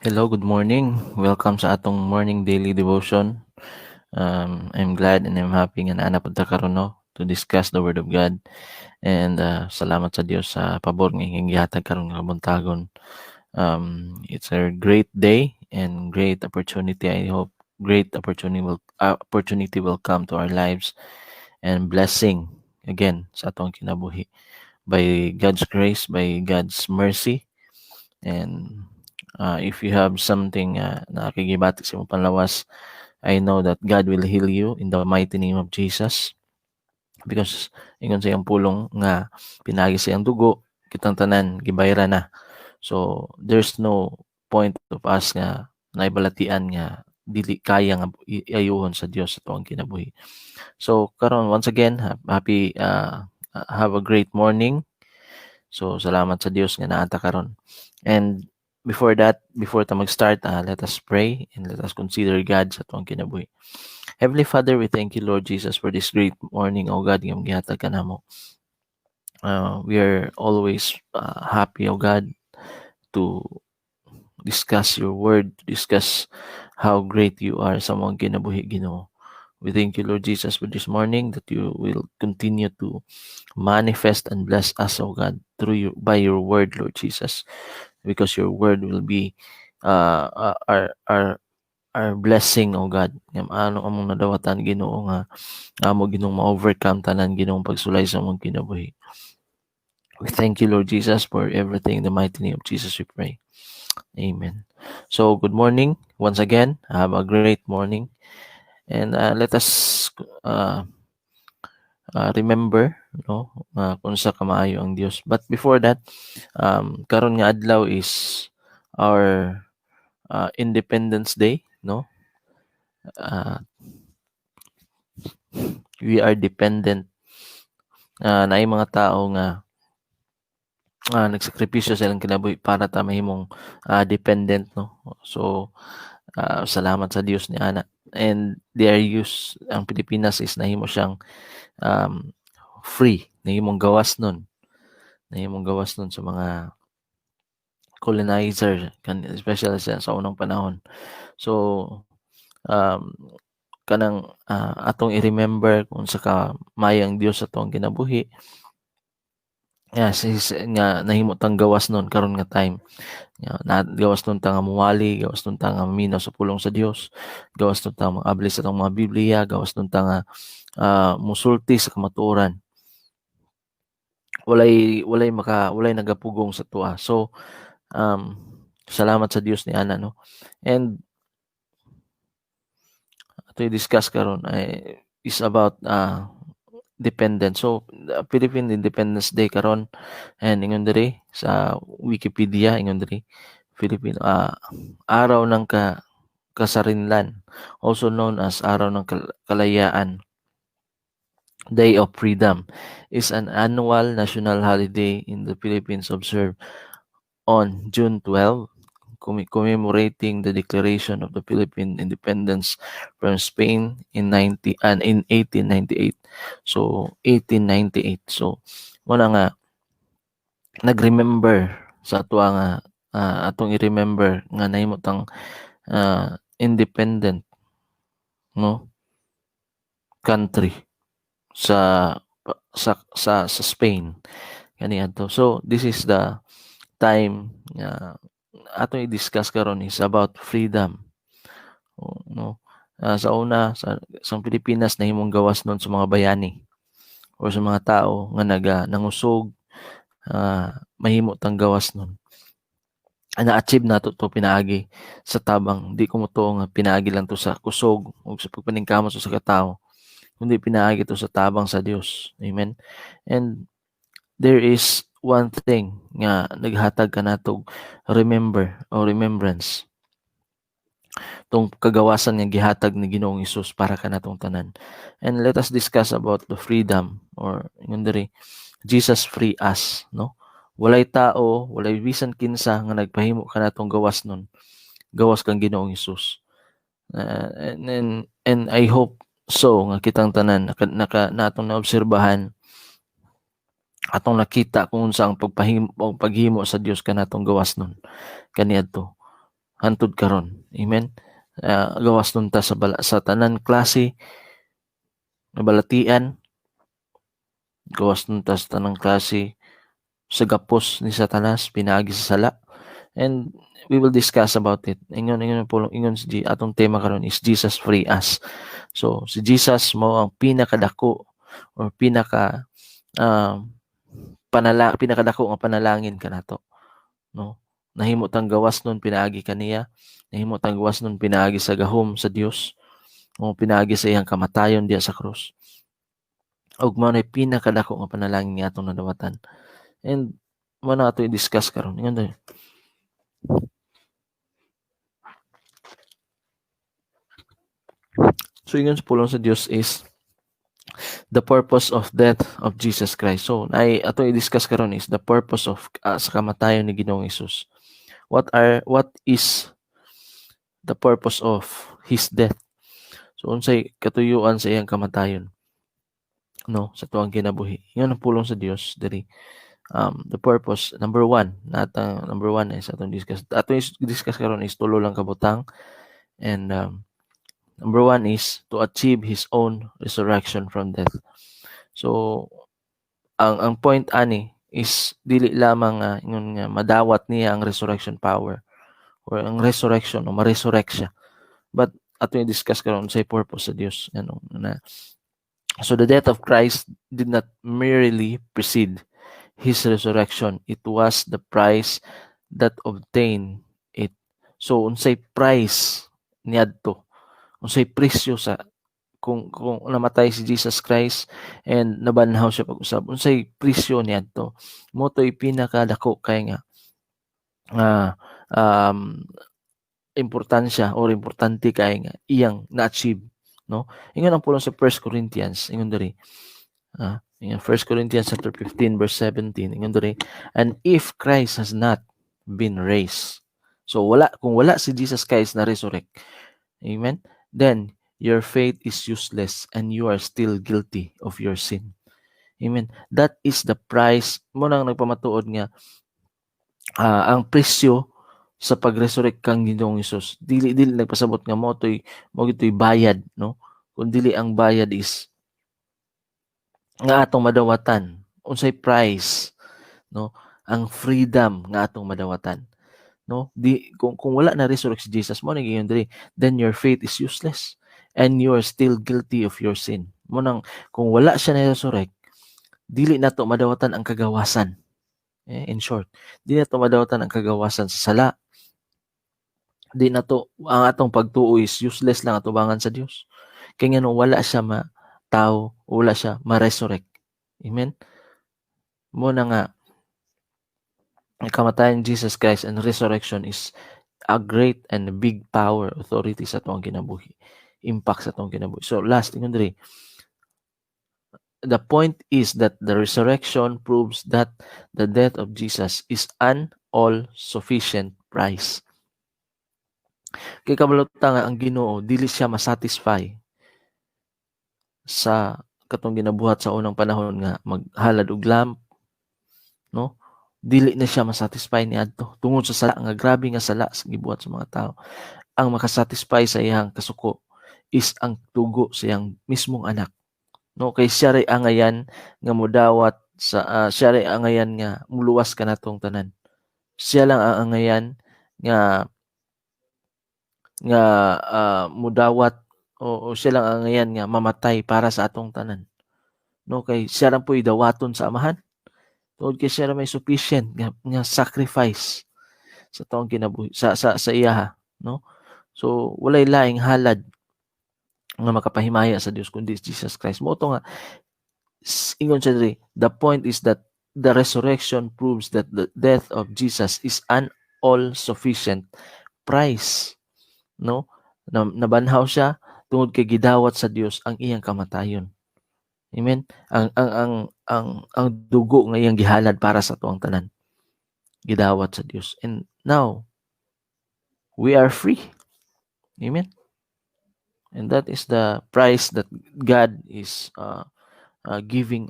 Hello, good morning. Welcome sa atong morning daily devotion. I'm glad and I'm happy nga naana punta karon no to discuss the word of God. And salamat sa Dios sa pabor nga gihatag karon nga buntagon. It's a great day and great opportunity. I hope great opportunity will come to our lives and blessing again sa atong kinabuhi by God's grace, by God's mercy. And if you have something na nakikibati sa imong panlawas, I know that God will heal you in the mighty name of Jesus. Because ingon sa iyang pulong nga pinagi sa iyang dugo, kitang tanan gibayra na. So there's no point of us nga naibalatian nga dili kaya nga iayuhon sa Dios sa tuwang kinabuhi. So karon once again, happy have a great morning. So salamat sa Dios nga naata karon. And before ta mag-start, let us pray and let us consider God sa tuwang kinabuhi. Heavenly Father, we thank you, Lord Jesus, for this great morning, O God, nga gihatag ka namo. We are always happy, O God, to discuss your word, discuss how great you are sa mga kinabuhi, Ginoo. We thank you, Lord Jesus, for this morning that you will continue to manifest and bless us, O God, by your word, Lord Jesus, because your word will be our blessing, O God. Ano among nadawatan, Ginoo, nga amo Ginoong ma-overcome tanan Ginoong pagsulay sa among kinabuhi. We thank you, Lord Jesus, for everything. In the mighty name of Jesus we pray. Amen. So good morning once again. Have a great morning. And let us remember kung sa kamaayo ang Dios. But before that, karon nga adlaw is our Independence Day, no? We are dependent. Naay mga tao nga nagsakripisyo silang kinabuhi para ta mahimong dependent, no? So salamat sa Dios ni ana. And they are used, ang Pilipinas is nahimo siyang free, nahimong gawas nun sa mga colonizer, especially sa unang panahon. So kanang atong i-remember kung sa kamayang Dios sa atong kinabuhi. Nga nahimo tang gawas nun karon nga time. Gawas nun ta nga muwali, gawas nun ta nga maminaw sa pulong sa Dios, gawas nun ta mag-abli sa mga Biblia, gawas nun ta nga musulti sa kamatuoran. Walay nagapugong sa tuwa. So salamat sa Dios ni ana, no? And to discuss karon is about dependent. So Philippine Independence Day karon, and ingon diri sa Wikipedia, ingon diri Philippine araw ng kasarinlan, also known as araw ng kalayaan, Day of Freedom, is an annual national holiday in the Philippines observed on June 12, commemorating the declaration of the Philippine independence from Spain in 1898. So 1898. So wala nga nag-remember sa ato nga atong i-remember nga nahimo tang independent, no, country sa Spain kaniadto. So this is the time atong i-discuss karon is about freedom, no? Sa una sa Pilipinas nahimong gawas nun sa mga bayani or sa mga tao nga nangusog, mahimo tang gawas nun. Na-achieve nato to pinaagi sa tabang. Di ko mo to nga pinaagi lang to sa kusog o sa pagpaningkamot sa katao, kundi pinaagi to sa tabang sa Dios. Amen. And there is one thing nga naghatag ka natog remembrance, tong kagawasan nga gihatag ni Ginoong Hesus para kanatong tanan. And let us discuss about the freedom, or ingon diri Jesus free us, no? Walay tao, walay bisan kinsa nga nagpahimo kanatong gawas nun. Gawas kang Ginoong Hesus. And I hope so nga kitang tanan natong naobserbahan, atong nakita kung unsa ang paghimo sa Dios kanatong gawas nun kaniadto. hantud karon. Amen. Gawas nun ta sa tanan klase nga balatian, gawas nun ta sa tanang klase sa gapos ni Satanas pinaagi sa sala, and we will discuss about it. Ingon si atong tema karon is Jesus free us. So si Jesus mao ang pinakadako or pinakadako nga panalangin kanato, no? Nahimo tang gawas nun pinaagi kaniya, nahimo tang gawas nun pinaagi sa gahom sa Dios, o pinaagi sa iyang kamatayon diya sa krus. Ug mao nay pinakadako nga panalangin nga atong nadawatan. And mao na ato i-discuss karon. Ingon So ingon sa pulong sa Dios is the purpose of death of Jesus Christ. So ato i-discuss karon is the purpose of sa kamatayon ni Ginoong Hesus. What is the purpose of his death? So unsay katuyuan sa iyang kamatayon, no, sa tuwang kinabuhi. Ingon ang pulong sa Dios diri. The purpose, number one is atong discuss karon is tulo lang kabutang, and number one is to achieve his own resurrection from death. So ang point ani is dili lamang ingon nga madawat niya ang resurrection power or ang resurrection o ma-resurrect siya, but ato i-discuss karon sa purpose sa Dios, so the death of Christ did not merely precede his resurrection, it was the price that obtained it. So unsay price niadto, unsay presyo sa kung namatay si Jesus Christ and nabanhaw siya pag-usab, unsay presyo niadto, mo to'y pinakadako kay nga importansya or importante kay nga iyang na-achieve, no? Ingon ang pulong sa 1 Corinthians, ingon diri, in 1 Corinthians chapter 15 verse 17, ingon diri, and if Christ has not been raised, so kung wala si Jesus Christ na resurrect, amen, then your faith is useless and you are still guilty of your sin. Amen. That is the price mo nang nagpamatuod nga ang presyo sa pag-resurrect kang Ginoong Hesus. Dili nagpasabot nga mo gito'y bayad, no? Kung dili ang bayad is nga atong madawatan, unsay price, no, ang freedom nga atong madawatan, no? Kung wala na resurrect si Jesus mo nang diri, then your faith is useless and you are still guilty of your sin. Mo nang kung wala siya na resurrect, dili nato madawatan ang kagawasan. In short, dili nato madawatan ang kagawasan sa sala. Di nato ang atong pagtuo is useless lang atubangan sa Dios. Kay ngano wala siya tao, wala siya ma-resurrect. Amen? Mo na nga ang kamatayan Jesus Christ and resurrection is a great and big power, authority sa atong kinabuhi. Impact sa atong kinabuhi. So last, ingon diri, the point is that the resurrection proves that the death of Jesus is an all-sufficient price. Kay kabalota nga ang Ginoo dili siya masatisfy sa katong ginabuhat sa unang panahon nga maghalad og lamp, no? Dili na siya masatisfy niadto tungod sa sala nga grabe nga sala sa gibuhat sa mga tao. Ang makasatisfy sa iyang kasuko is ang tugo sa iyang mismong anak, no? Kay siya ray angayan nga modawat sa siya ray angayan nga muluwas kanatong tanan. Siya lang ang angayan nga mudawat o siya lang ang ngayon nga mamatay para sa atong tanan, no? Kay siya lang po'y dawaton sa amahan, tungod kay siya lang may sufficient nga sacrifice sa atong kinabuhi sa iya, no? So walay laing halad nga makapahimaya sa Dios kundi Jesus Christ. Mo to nga ingon siya diri, the point is that the resurrection proves that the death of Jesus is an all sufficient price, no? Nabanhaw siya tungod kay gidawat sa Dios ang iyang kamatayon. Amen. Ang dugo nga iyang gihalad para sa tuang tanan, gidawat sa Dios, and now we are free. Amen. And that is the price that God is giving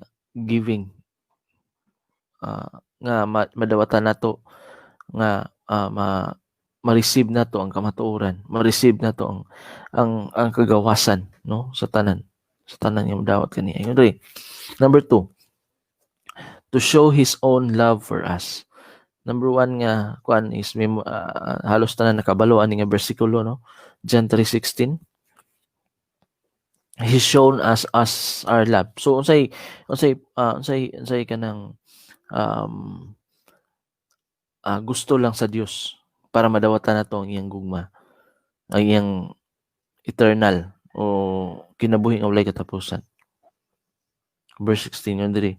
nga madawatan nato nga ma-receive na to ang kamatuoran, ma-receive na to ang kagawasan, no, sa tanan yung dawat kaniya. Number 2, to show His own love for us. Number 1 nga kuan is halos tanan nakabalo ani nga bersikulo, no, John 3:16. He's shown us our love. So unsay kanang gusto lang sa Dios para madawatan nato ang iyang gugma, ang iyang eternal o kinabuhi nga walay katapusan. Verse 16 yun diri.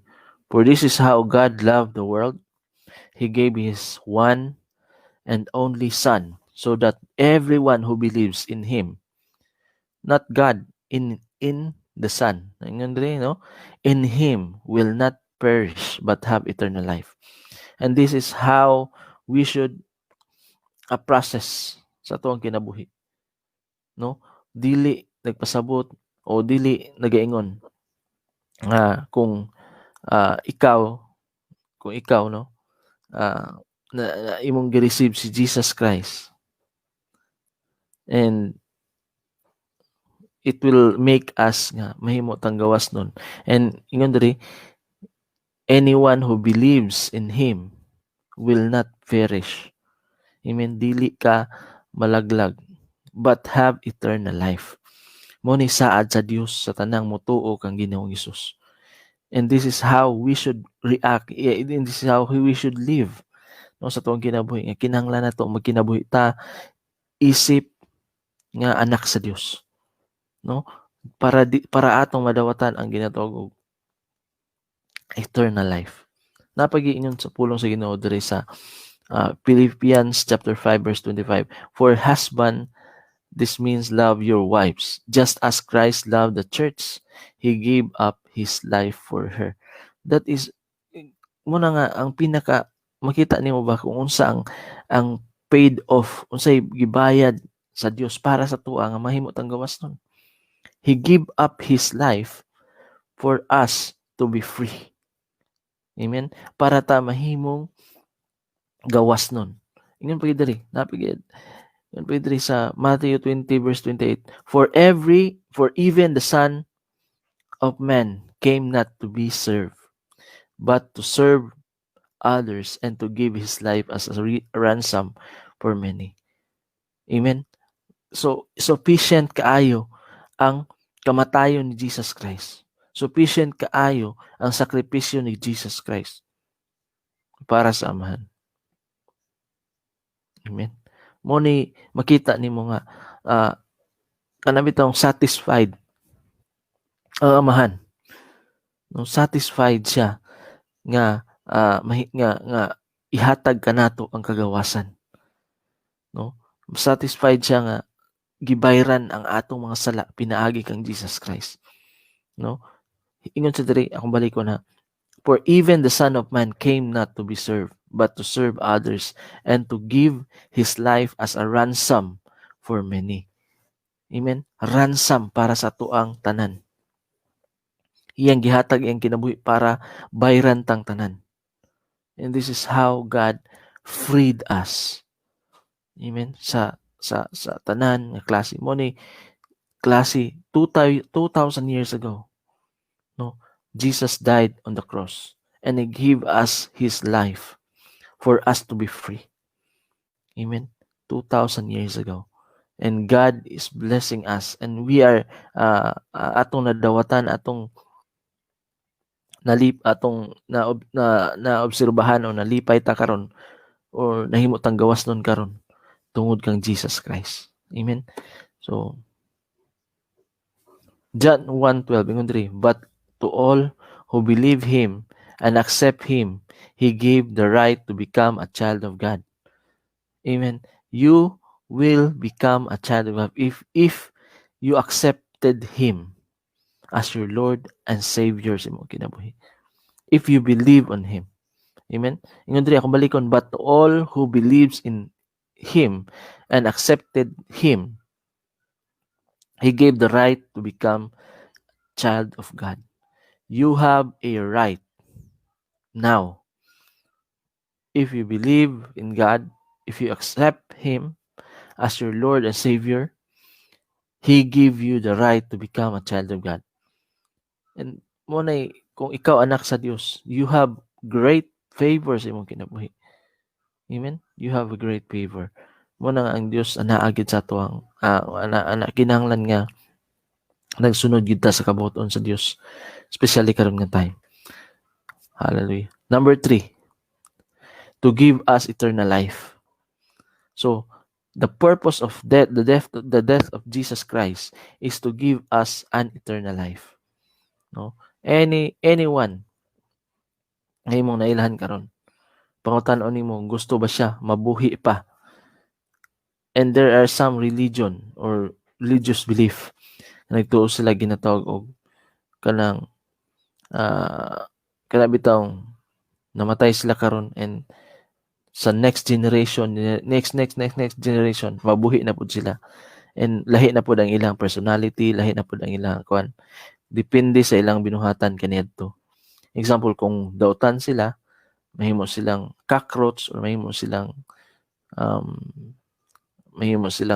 For this is how God loved the world. He gave His one and only Son, so that everyone who believes in Him, not God, in the Son, no? In Him will not perish but have eternal life. And this is how we should process sa tuwang kinabuhi, no? Dili nagpasabot o dili nagaingon nga kung ikaw no, na imong gi-receive si Jesus Christ, and it will make us nga mahimo tang gawas nun. And ingon diri, anyone who believes in Him will not perish. Amen. Dili ka malaglag, but have eternal life. Mo ni saad sa Dios sa tanang motuo kang Ginoong Hesus. And this is how we should react. And this is how we should live, no, sa tuwang kinabuhi. Nga kinahanglan nato magkinabuhi ta isip nga anak sa Dios, no, para atong madawatan ang ginatawag eternal life. Napagiingon sa pulong sa Ginoo diri sa Philippians chapter 5 verse 25. For husband, this means love your wives, just as Christ loved the church. He gave up His life for her. That is, muna nga, ang pinaka, makita nimo ba kung unsa ang paid off, unsay gibayad sa Dios para sa tuwa nga mahimo tang gawas nun. He gave up His life for us to be free. Amen? Para ta mahimong gawas nun. Ingon pa diri, napigid. Ingon pa diri sa Matthew 20 verse 28. For even the Son of Man came not to be served, but to serve others and to give His life as a ransom for many. Amen? So, sufficient kaayo ang kamatayon ni Jesus Christ. Sufficient kaayo ang sakripisyo ni Jesus Christ para sa Amahan. Amen? Mo ni makita nimo nga kanami tong satisfied ang Amahan. No, satisfied siya nga nga ihatag kanato ang kagawasan. No? Satisfied siya nga gibayran ang atong mga sala pinaagi kang Jesus Christ. No? Ingon sa diri, akong balik ko na, for even the Son of Man came not to be served, but to serve others and to give His life as a ransom for many. Amen? Ransom para sa tuang tanan. Iyang gihatag iyang kinabuhi para bayran tang tanan. And this is how God freed us. Amen? Sa tanan nga klase mo ni klase 2,000 years ago. No, Jesus died on the cross and He gave us His life for us to be free. Amen. 2,000 years ago. And God is blessing us, and we are atong nadawatan, atong na obserbahan o nalipay ta karon or nahimo tang gawas nun karon tungod kang Jesus Christ. Amen. So John 1:12, but to all who believe Him and accept Him, He gave the right to become a child of God. Amen. You will become a child of God if you accepted Him as your Lord and Savior sa imong kinabuhi. If you believe on Him. Amen. Ingon diri akong balikon, but to all who believes in Him and accepted Him, He gave the right to become child of God. You have a right now. If you believe in God, if you accept Him as your Lord and Savior, He give you the right to become a child of God. And munay, kung ikaw anak sa Dios, you have great favor sa imong kinabuhi. Amen? You have a great favor. Muna ang Dios anaagid sa tuwang kinahanglan nga nagsunod gid ta sa kabuhaton sa Dios, especially karon nga time. Hallelujah. Number 3, to give us eternal life. So, the purpose of the death of Jesus Christ is to give us an eternal life. No? Anyone nga imong nailahan karon, pangutan-on nimo, gusto ba siya mabuhi pa? And there are some religion or religious belief na nagtuo sila ginatawag og kanang kanabitang namatay sila karon and sa next generation mabuhi na pud sila, and lahi na pud ang ilang personality, lahi na pud ang ilang kuan, depende sa ilang binuhatan kaniadto. Example, kung dautan sila, mahimo silang cockroach or mahimo silang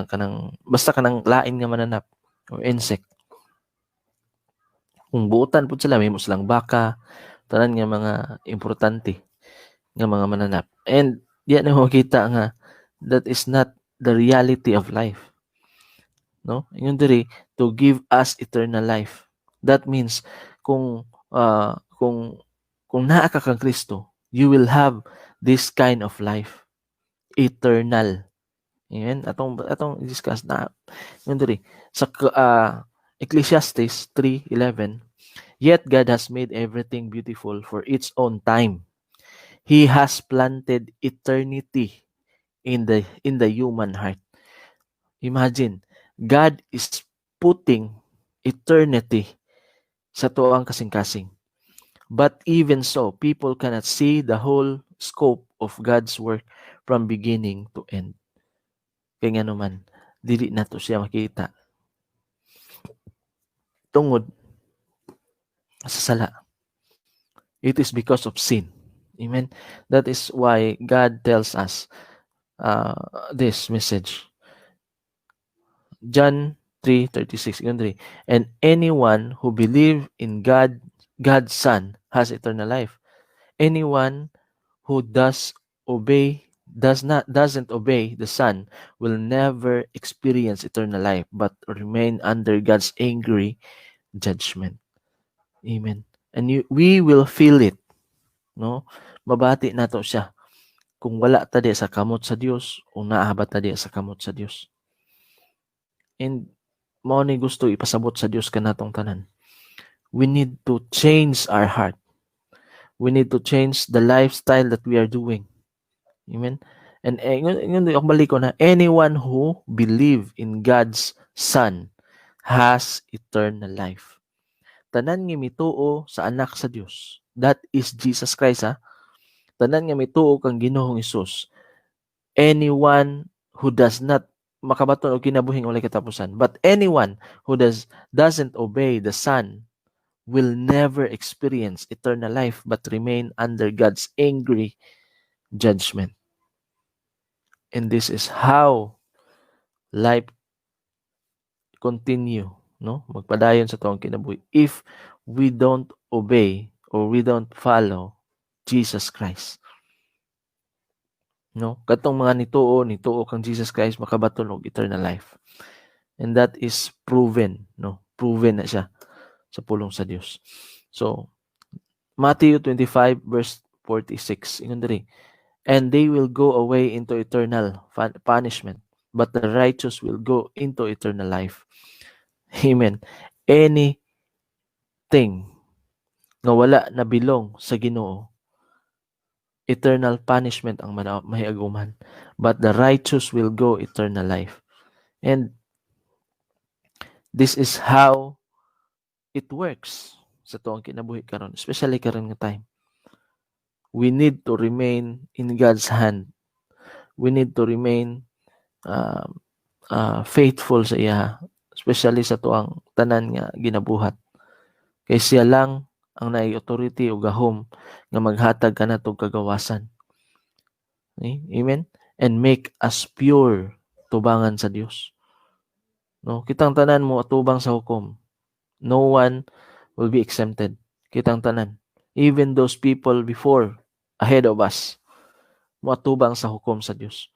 kanang basta kanang lain nga mananap or insect. Kung buutan pud sila, mahimo silang baka, tanan nga mga importante nga mga mananap. And diyan na makita nga that is not the reality of life. No? Ingon diri, to give us eternal life. That means kung naa ka kang Kristo, you will have this kind of life, eternal. Amen. Atong discuss na ingon diri sa Ecclesiastes 3:11. Yet God has made everything beautiful for its own time. He has planted eternity in the human heart. Imagine, God is putting eternity sa tuang kasing-kasing. But even so, people cannot see the whole scope of God's work from beginning to end. Kaya nga naman, dili na to siya makita. Tungod sa sala. It is because of sin. Amen. That is why God tells us this message. John 3:36. And anyone who believes in God's Son has eternal life. Anyone who doesn't obey the Son will never experience eternal life, but remain under God's angry judgment. Amen. And we will feel it. No? Mabati nato siya kung wala ta di sa kamot sa Dios o naahabat ta di sa kamot sa Dios. And mao ni gusto ipasabot sa Dios kanatong tanan. We need to change our heart. We need to change the lifestyle that we are doing. Amen. And yun ako balik ko na, anyone who believe in God's Son has eternal life. Tanan nga mituo sa anak sa Dios. That is Jesus Christ, ha? Tanan nga mituo kang Ginoong Hesus. Anyone who does not makabaton o kinabuhing walay katapusan, but anyone who doesn't obey the Son will never experience eternal life but remain under God's angry judgment. And this is how life continue, no? Magpadayon sa tuwang kinabuhi if we don't obey or we don't follow Jesus Christ. No? Katong mga nituo kang Jesus Christ makabaton og eternal life. And that is proven, no? Proven na siya sa pulong sa Dios. So, Matthew 25 verse 46. Ingon diri, and they will go away into eternal punishment, but the righteous will go into eternal life. Amen. Anything na wala na bilong sa Ginoo, eternal punishment ang mahiaguman, but the righteous will go eternal life. And this is how it works sa tuwang kinabuhi karon, especially karon nga time. We need to remain in God's hand. We need to remain faithful sa iya, especially sa tuwang tanan nga ginabuhat. Kay siya lang ang naay authority o gahom nga maghatag kanatong kagawasan. Okay? Amen? and make us pure tubangan sa Dios. No, kitang tanan mo atubang sa hukom. No one will be exempted. Kitang tanan. Even those people before, ahead of us, moatubang sa hukom sa Dios.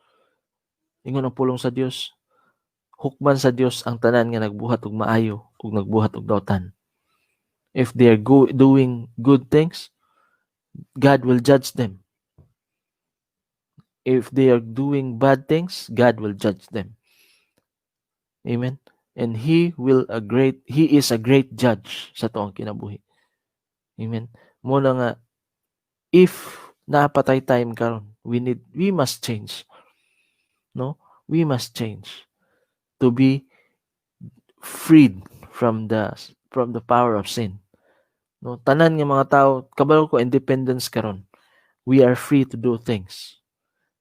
Ingon ang pulong sa Dios, hukman sa Dios ang tanan nga nagbuhat og maayo ug nagbuhat og dautan. If they are doing good things, God will judge them. If they are doing bad things, God will judge them. Amen. And He is a great judge sa tuong kinabuhi. Amen. Muna nga, if napatay time karon, we must change. No? We must change to be freed from the power of sin. No, tanan nga mga tao, kabalo ko independence karon. We are free to do things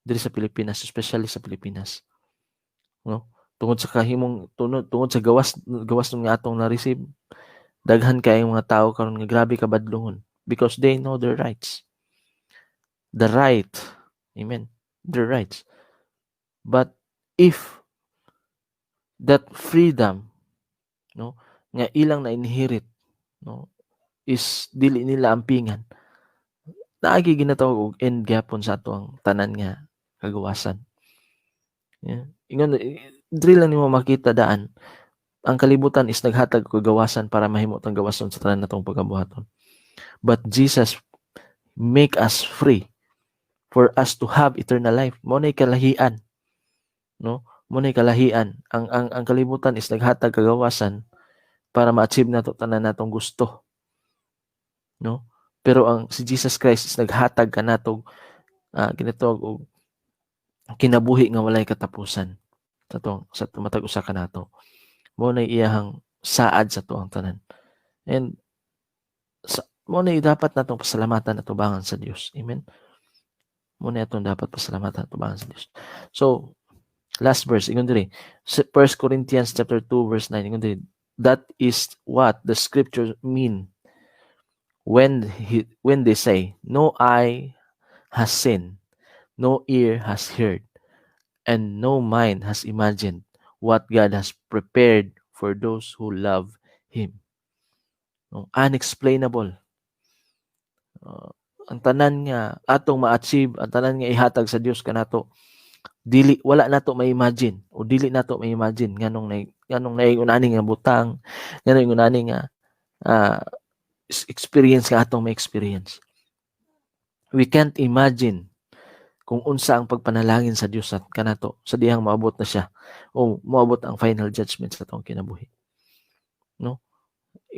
diri sa Pilipinas, especially sa Pilipinas. No? Tungod sa tungod sa gawas ng atong na-receive, daghan kay mga tao karon nga grabe kabadlongon because they know their rights. The right. Amen. Their rights. But if that freedom, no, nga ilang na inherit, no, is dili nila ampingan, naagi ginatawag og end gyapon sa ato ang tanan nga kagawasan. Yeah. Ingon, dili lang nimo makita daan. Ang kalibutan is naghatag og gawasan para mahimo tang gawason sa tanan natong pagkabuhaton. But Jesus make us free for us to have eternal life. Mo nay kalahian. No? Mo nay kalahian. Ang kalibutan is naghatag kagawasan para ma-achieve nato tanan natong gusto. No? Pero ang si Jesus Christ is naghatag kanatog ginatawag og kinabuhi nga walay katapusan sa matag usa kanato. Mo nay iyahang saad sa tuang tanan. And mo nay dapat natong pasalamatan at tubangan sa Dios. Amen. Mo nay atong dapat pasalamatan at tubangan sa Dios. So, last verse, ingon diri, 1 Corinthians chapter 2 verse 9, ingon diri, that is what the scriptures mean when they say, no eye has seen, no ear has heard, and no mind has imagined what God has prepared for those who love Him. No, unexplainable. Ang tanan nga atong ma-achieve, ang tanan nga ihatag sa Dios kanato, wala nato ma-imagine o dili nato ma-imagine nganong naiunani nga butang, nganong unani nga experience nga atong ma-experience. We can't imagine kung unsa ang pagpanalangin sa Dios at kanato sa dihang maabot na siya o moabot ang final judgment sa atong kinabuhi. No?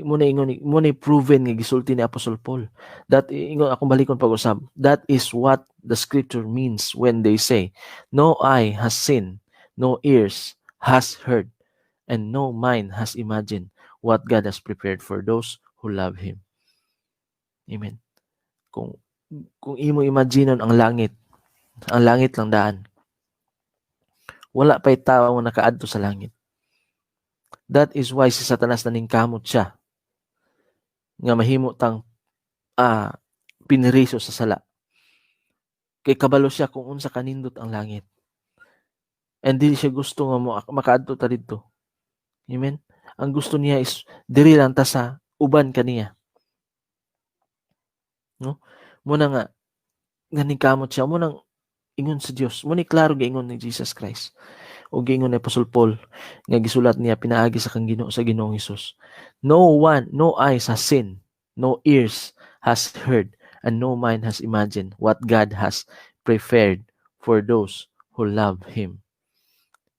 Muna proven nga gisulti ni Apostle Paul. That ingon akong balikon pag-usab. That is what the scripture means when they say, no eye has seen, no ears has heard, and no mind has imagined what God has prepared for those who love Him. Amen. Kung imo imagineon ang langit lang daan. Wala pa'y tao nga nakaadto sa langit. That is why si Satanas naningkamot siya nga mahimo tang piniriso sa sala. Kay kabalo siya kung unsa kanindot ang langit. And dili siya gusto nga makaadto ta didto. Amen. Ang gusto niya is diri lang ta sa uban kaniya. No? Muna nga naningkamot siya, munang ingon sa Dios. Muna klaro giingon ni Jesus Christ. O giingon ni Apostle Paul nga gisulat niya pinaagi sa Ginoong Hesus. No eyes has seen, no ears has heard, and no mind has imagined what God has prepared for those who love Him.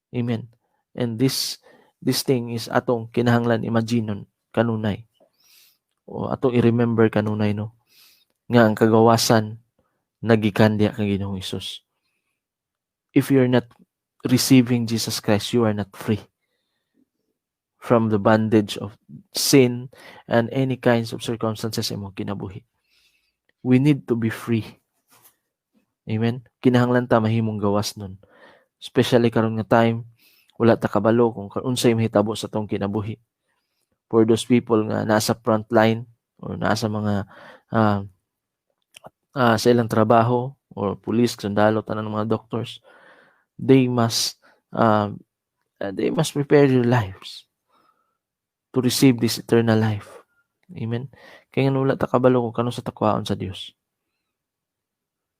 Amen. And this thing is atong kinahanglan imaginon kanunay. O atong i-remember kanunay, no? Nga ang kagawasan nagikan diha kang Ginoong Hesus. If you're not receiving Jesus Christ, you are not free from the bondage of sin and any kinds of circumstances imong kinabuhi. We need to be free. Amen? Kinahanglan ta mahimong gawas nun. Especially karon nga time, wala ta kabalo kung unsay mahitabo sa tong kinabuhi. For those people nga nasa front line or nasa mga sa ilang trabaho or police, sundalo, tanan ng mga doctors, they must prepare their lives to receive this eternal life. Amen. Kaya nga wala ta kabalo kung kano sa takwaon sa Dios.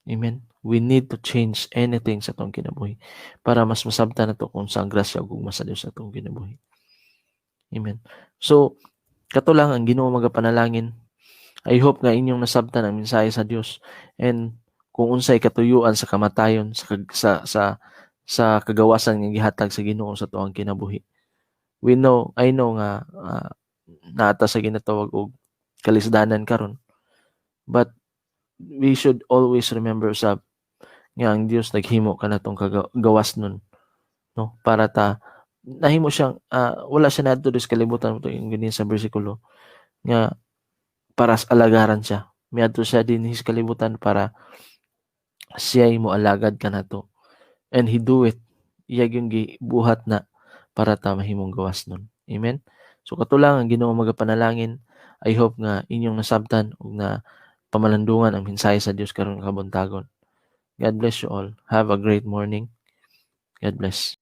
Amen. We need to change anything sa atong kinabuhi para mas masabtan nato kung sa grasya ug gugma sa Dios sa atong kinabuhi. Amen. So kato lang ang Ginoo magapanalangin. I hope nga inyong nasabtan ang mensahe sa Dios, and kung unsay katuyuan sa kamatayon sa kagawasan nga gihatag sa Ginoo sa tuang kinabuhi. I know nga naata sa ginatawag og kalisdanan karon, but we should always remember nga ang Dios naghimo kanatong gawas nun, no, para ta nahimo siyang wala siya nadto sa kalibutan mo yung ganyan sa bersikulo nga para alagaran siya. Miadto siya din sa kalibutan para siya mo alagad kanato, and He do it iyag yung gibuhat na para ta mahimong gawas nun. Amen. So kato lang ang Ginoo magapanalangin. I hope nga inyong nasabtan ug na pamalandungan ang mensahe sa Dios karon kabuntagon. God bless you all. Have a great morning. God bless.